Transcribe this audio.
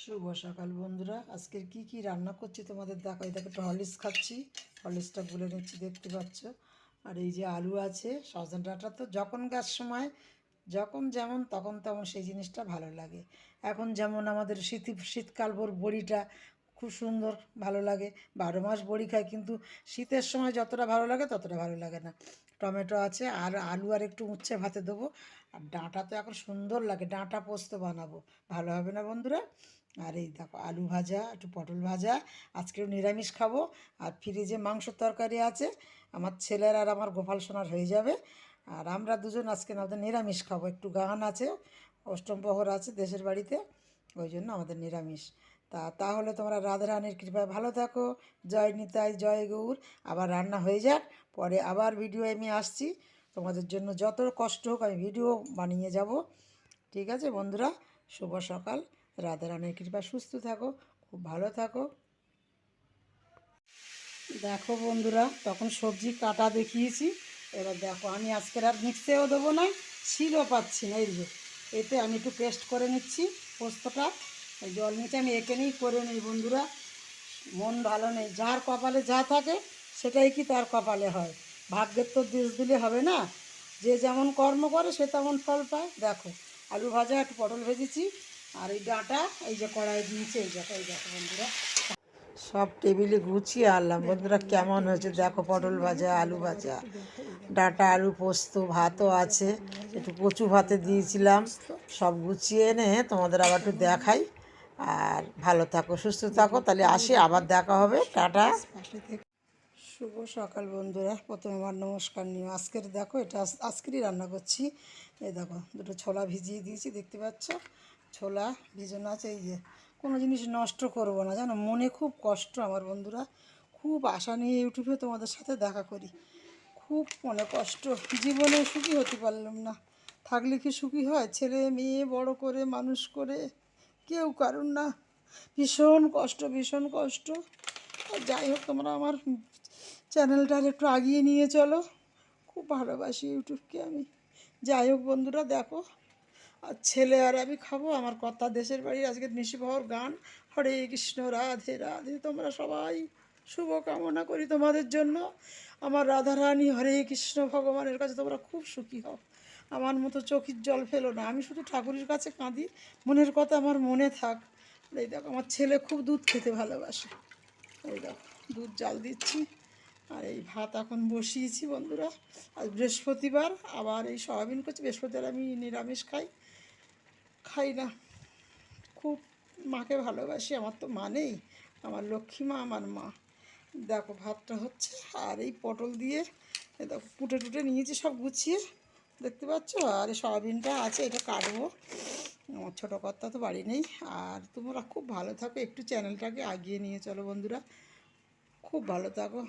শুভ সকাল বন্ধুরা। আজকের কি রান্না করছি তোমাদের দেখাই। দেখো, একটু হরলিক্স খাচ্ছি, হরলিক্সটা গুলে নিচ্ছি, দেখতে পাচ্ছ। আর এই যে আলু আছে, সজনে ডাঁটা তো যখনকার সময় যখন যেমন তখন তেমন সেই জিনিসটা ভালো লাগে। এখন যেমন আমাদের শীতকাল ভোর বড়িটা খুব সুন্দর ভালো লাগে, 12 মাস বড়ি খাই, কিন্তু শীতের সময় যতটা ভালো লাগে ততটা ভালো লাগে না। টমেটো আছে, আর আলু আর একটু উচ্ছে ভাতে দেবো। আর ডাঁটা তো এখন সুন্দর লাগে, ডাঁটা পোস্ত বানাবো, ভালো হবে না বন্ধুরা? আর এই দেখো আলু ভাজা, একটু পটল ভাজা, আজকেও নিরামিষ খাবো। আর ফ্রিজে মাংসর তরকারি আছে, আমার ছেলের আর আমার গোপাল সোনার হয়ে যাবে। আর আমরা দুজন আজকে আমাদের নিরামিষ খাবো, একটু গান আছে, অষ্টম প্রহর আছে দেশের বাড়িতে, ওই জন্য আমাদের নিরামিষ। তাহলে তোমরা রাধারানীর কৃপায় ভালো থাকো। জয় নিতাই, জয় গৌর। আবার রান্না হয়ে যাক, পরে আবার ভিডিও আমি আসছি। তোমাদের জন্য যত কষ্ট হোক আমি ভিডিও বানিয়ে যাব। ঠিক আছে বন্ধুরা, শুভ সকাল। রাধারানীর কৃপায় সুস্থ থাকো, খুব ভালো থাকো। দেখো বন্ধুরা, তখন সবজি কাটা দেখিয়েছি, এবার দেখো আমি আজকের আর মিক্সেও দেবো না, শিলও পাচ্ছি না। এই যে এতে আমি একটু পেস্ট করে নিচ্ছি পোস্তটা, এই জল নিচে আমি এঁকে নিই, করে নিই বন্ধুরা। মন ভালো নেই, যার কপালে যা থাকে সেটাই কি তার কপালে হয়, ভাগ্যের তো দোষ দিলে হবে না। যে যেমন কর্ম করে সে তেমন ফল পায়। দেখো আলু ভাজা, একটু পটল ভেজেছি, আর এই ডাঁটা এই যে কড়াই দিয়েছি, এই দেখো বন্ধুরা, সব টেবিলে গুছিয়ে আনলাম বন্ধুরা। কেমন হয়েছে দেখো, পটল ভাজা, আলু ভাজা, ডাঁটা আলু পোস্ত, ভাতও আছে, একটু কচু ভাতে দিয়েছিলাম। সব গুছিয়ে এনে তোমাদের আবার একটু দেখাই। আর ভালো থাকো, সুস্থ থাকো, তাহলে আসি, আবার দেখা হবে, টাটা। শুভ সকাল বন্ধুরা, প্রথমে আমার নমস্কার নিও। আজকের দেখো, এটা আজকেরই রান্না করছি। এই দেখো দুটো ছোলা ভিজিয়ে দিয়েছি, দেখতে পাচ্ছ, ছোলা ভিজানো আছে। এই যে কোনো জিনিস নষ্ট করব না, জানো, মনে খুব কষ্ট আমার বন্ধুরা, খুব আশা নিয়ে ইউটিউবে তোমাদের সাথে দেখা করি, খুব মনে কষ্ট। জীবনে সুখী হতে পারলাম না, থাকলে কি সুখী হয়? ছেলে মেয়ে বড় করে মানুষ করে কেউ কারুর না, ভীষণ কষ্ট, ভীষণ কষ্ট। যাই হোক, তোমরা আমার চ্যানেলটার একটু আগিয়ে নিয়ে চলো, খুব ভালোবাসি ইউটিউবকে আমি। যাই হোক বন্ধুরা, দেখো, আর ছেলে আর আমি খাবো। আমার কথা দেশের বাড়ির আজকে নিশিবাহর গান, হরে কৃষ্ণ রাধে রাধে। তোমরা সবাই শুভ কামনা করি তোমাদের জন্য। আমার রাধারানী হরে কৃষ্ণ ভগবানের কাছে তোমরা খুব সুখী হও, আমার মতো চোখের জল ফেলো না। আমি শুধু ঠাকুরের কাছে কাঁদি, মনের কথা আমার মনে থাক। এই দেখো আমার ছেলে খুব দুধ খেতে ভালোবাসে, এই দেখো দুধ জাল দিচ্ছি। আর এই ভাত এখন বসিয়েছি বন্ধুরা। আজ বৃহস্পতিবার, আবার এই সয়াবিন করছি। বৃহস্পতিবার আমি নিরামিষ খাই, খাই না। খুব মাকে ভালোবাসি, আমার তো মা নেই, আমার লক্ষ্মী মা আমার মা। দেখো ভাতটা হচ্ছে, আর এই পটল দিয়ে দেখো কুটে টুটে নিয়েছি সব গুছিয়ে, দেখতে পাচ্ছ। আর এই সয়াবিনটা আছে, এটা কাটবো। আমার ছোটো কর্তা তো বাড়ি নেই। আর তোমরা খুব ভালো থাকো, একটু চ্যানেলটাকে আগিয়ে নিয়ে চলো বন্ধুরা, খুব ভালো থাকো।